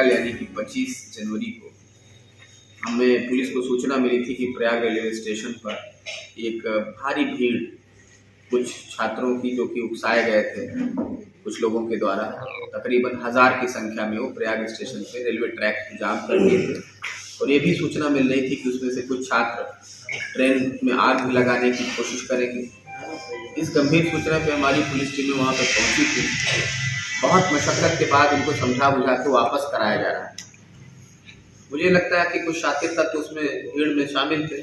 कल यानी कि 25 जनवरी को हमें पुलिस को सूचना मिली थी कि प्रयाग रेलवे स्टेशन पर एक भारी भीड़ कुछ छात्रों की जो कि उकसाए गए थे कुछ लोगों के द्वारा, तकरीबन 1000 की संख्या में वो प्रयाग स्टेशन पे रेलवे ट्रैक जाम कर दिए थे। और ये भी सूचना मिल रही थी कि उसमें से कुछ छात्र ट्रेन में आग लगाने की कोशिश करेंगे। इस गंभीर सूचना पे हमारी पुलिस टीमें वहाँ पर पहुँची थी। बहुत मशक्कत के बाद उनको समझा बुझा के वापस कराया जा रहा है। मुझे लगता है कि कुछ शातिर तत्व उसमें भीड़ में शामिल थे,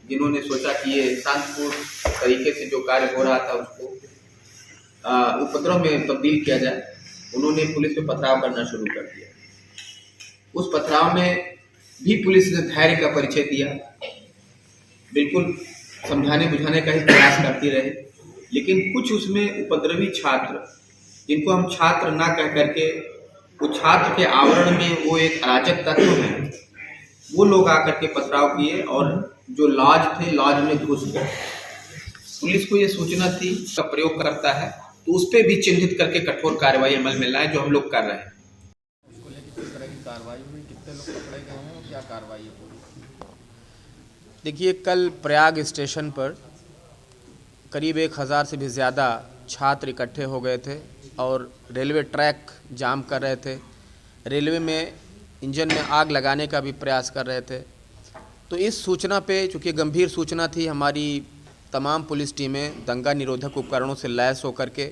जिन्होंने सोचा कि ये शांतिपूर्ण तरीके से जो कार्य हो रहा था उसको उपद्रव में तब्दील किया जाए। उन्होंने पुलिस पे पथराव करना शुरू कर दिया। उस पथराव में भी पुलिस ने धैर्य का परिचय दिया, बिल्कुल समझाने बुझाने का ही प्रयास करती रहे, लेकिन कुछ उसमें उपद्रवी छात्र, जिनको हम छात्र ना कह करके वो छात्र के आवरण में वो एक अराजक तत्व हैं, वो लोग आकर के पथराव किए और जो लॉज थे लॉज में घुस गए। पुलिस को ये सूचना थी का प्रयोग करता है तो उस पर भी चिन्हित करके कठोर कार्रवाई अमल में लाए, जो हम लोग कर रहे हैं। उसको लेकर किस तरह की कार्रवाई हुई, कितने लोग पकड़े गए हैं और क्या कार्रवाई है पूरी? देखिए, कल प्रयाग स्टेशन पर करीब 1000 से भी ज़्यादा छात्र इकट्ठे हो गए थे और रेलवे ट्रैक जाम कर रहे थे। रेलवे में इंजन में आग लगाने का भी प्रयास कर रहे थे। तो इस सूचना पे, चूँकि गंभीर सूचना थी, हमारी तमाम पुलिस टीमें दंगा निरोधक उपकरणों से लैस होकर के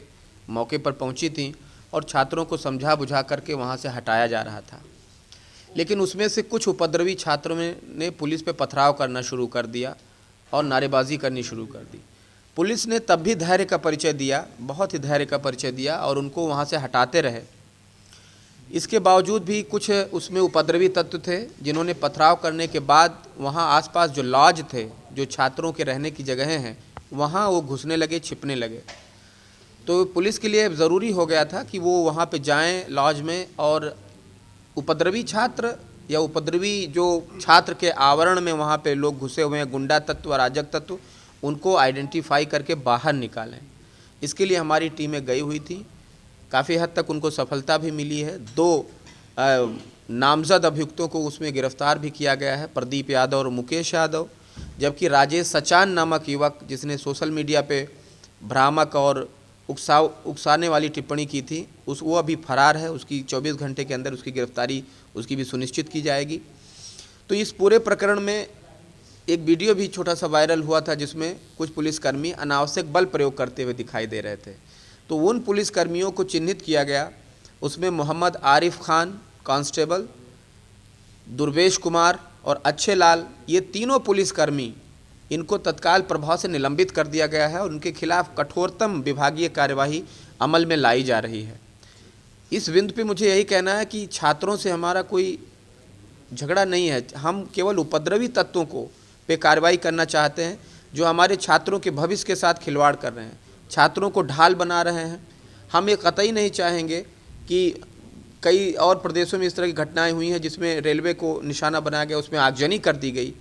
मौके पर पहुंची थीं और छात्रों को समझा बुझा करके वहां से हटाया जा रहा था। लेकिन उसमें से कुछ उपद्रवी छात्रों ने पुलिस पे पथराव करना शुरू कर दिया और नारेबाजी करनी शुरू कर दी। पुलिस ने तब भी धैर्य का परिचय दिया, बहुत ही धैर्य का परिचय दिया और उनको वहाँ से हटाते रहे। इसके बावजूद भी कुछ उसमें उपद्रवी तत्व थे, जिन्होंने पथराव करने के बाद वहाँ आसपास जो लॉज थे, जो छात्रों के रहने की जगहें हैं, वहाँ वो घुसने लगे, छिपने लगे। तो पुलिस के लिए ज़रूरी हो गया था कि वो वहाँ पे जाएं लॉज में और उपद्रवी छात्र या उपद्रवी जो छात्र के आवरण में वहाँ पे लोग घुसे हुए हैं, गुंडा तत्व, अराजक तत्व, उनको आइडेंटिफाई करके बाहर निकालें। इसके लिए हमारी टीमें गई हुई थी। काफ़ी हद तक उनको सफलता भी मिली है। 2 नामजद अभियुक्तों को उसमें गिरफ्तार भी किया गया है, प्रदीप यादव और मुकेश यादव। जबकि राजेश सचान नामक युवक, जिसने सोशल मीडिया पे भ्रामक और उकसाने वाली टिप्पणी की थी, वो अभी फरार है। उसकी 24 घंटे के अंदर उसकी गिरफ्तारी उसकी भी सुनिश्चित की जाएगी। तो इस पूरे प्रकरण में एक वीडियो भी छोटा सा वायरल हुआ था, जिसमें कुछ पुलिसकर्मी अनावश्यक बल प्रयोग करते हुए दिखाई दे रहे थे। तो उन पुलिसकर्मियों को चिन्हित किया गया। उसमें मोहम्मद आरिफ खान कांस्टेबल, दुर्वेश कुमार और अच्छे लाल, ये तीनों पुलिसकर्मी, इनको तत्काल प्रभाव से निलंबित कर दिया गया है और उनके खिलाफ कठोरतम विभागीय कार्यवाही अमल में लाई जा रही है। इस बिंदु पे मुझे यही कहना है कि छात्रों से हमारा कोई झगड़ा नहीं है। हम केवल उपद्रवी तत्वों को पे कार्रवाई करना चाहते हैं, जो हमारे छात्रों के भविष्य के साथ खिलवाड़ कर रहे हैं, छात्रों को ढाल बना रहे हैं। हम ये कतई नहीं चाहेंगे कि कई और प्रदेशों में इस तरह की घटनाएं हुई हैं जिसमें रेलवे को निशाना बनाया गया, उसमें आगजनी कर दी गई।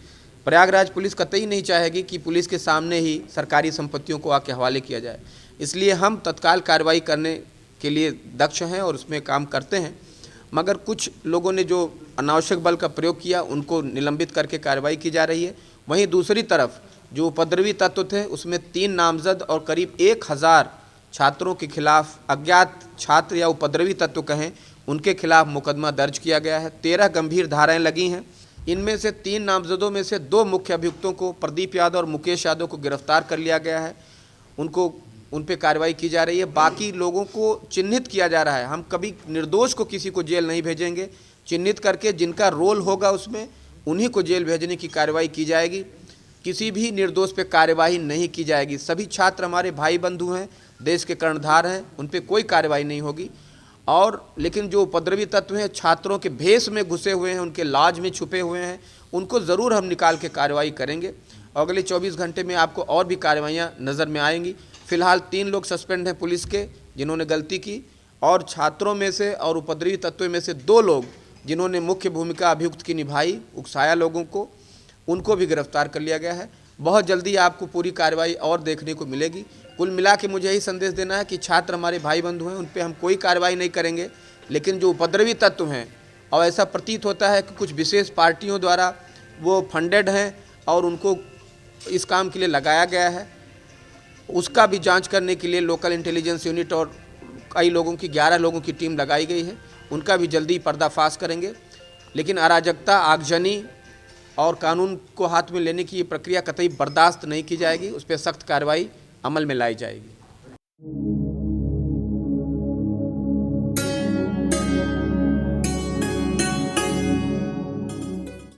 प्रयागराज पुलिस कतई नहीं चाहेगी कि पुलिस के सामने ही सरकारी संपत्तियों को आके हवाले किया जाए। इसलिए हम तत्काल कार्रवाई करने के लिए दक्ष हैं और उसमें काम करते हैं। मगर कुछ लोगों ने जो अनावश्यक बल का प्रयोग किया, उनको निलंबित करके कार्रवाई की जा रही है। वहीं दूसरी तरफ जो उपद्रवी तत्व थे, उसमें 3 नामजद और करीब 1000 छात्रों के खिलाफ, अज्ञात छात्र या उपद्रवी तत्व कहें, उनके खिलाफ मुकदमा दर्ज किया गया है। 13 गंभीर धाराएं लगी हैं। इनमें से 3 नामजदों में से 2 मुख्य अभियुक्तों को, प्रदीप यादव और मुकेश यादव को गिरफ्तार कर लिया गया है। उन पे कार्रवाई की जा रही है। बाकी लोगों को चिन्हित किया जा रहा है। हम कभी निर्दोष को किसी को जेल नहीं भेजेंगे। चिन्हित करके जिनका रोल होगा उसमें, उन्हीं को जेल भेजने की कार्रवाई की जाएगी। किसी भी निर्दोष पे कार्यवाही नहीं की जाएगी। सभी छात्र हमारे भाई बंधु हैं, देश के कर्णधार हैं, उन पे कोई कार्रवाई नहीं होगी। और लेकिन जो उपद्रवी तत्व हैं, छात्रों के भेष में घुसे हुए हैं, उनके लॉज में छुपे हुए हैं, उनको ज़रूर हम निकाल के कार्रवाई करेंगे। अगले 24 घंटे में आपको और भी कार्रवाइयाँ नज़र में आएंगी। फ़िलहाल 3 लोग सस्पेंड हैं पुलिस के, जिन्होंने गलती की, और छात्रों में से और उपद्रवी तत्वों में से 2 लोग जिन्होंने मुख्य भूमिका अभियुक्त की निभाई, उकसाया लोगों को, उनको भी गिरफ्तार कर लिया गया है। बहुत जल्दी आपको पूरी कार्रवाई और देखने को मिलेगी। कुल मिला के मुझे यही संदेश देना है कि छात्र हमारे भाई बंधु हैं, उन पे हम कोई कार्रवाई नहीं करेंगे, लेकिन जो उपद्रवी तत्व हैं और ऐसा प्रतीत होता है कि कुछ विशेष पार्टियों द्वारा वो फंडेड हैं और उनको इस काम के लिए लगाया गया है। उसका भी जांच करने के लिए लोकल इंटेलिजेंस यूनिट और कई लोगों की 11 लोगों की टीम लगाई गई है। उनका भी जल्दी पर्दाफाश करेंगे। लेकिन अराजकता, आगजनी और कानून को हाथ में लेने की ये प्रक्रिया कतई बर्दाश्त नहीं की जाएगी। उस पर सख्त कार्रवाई अमल में लाई जाएगी।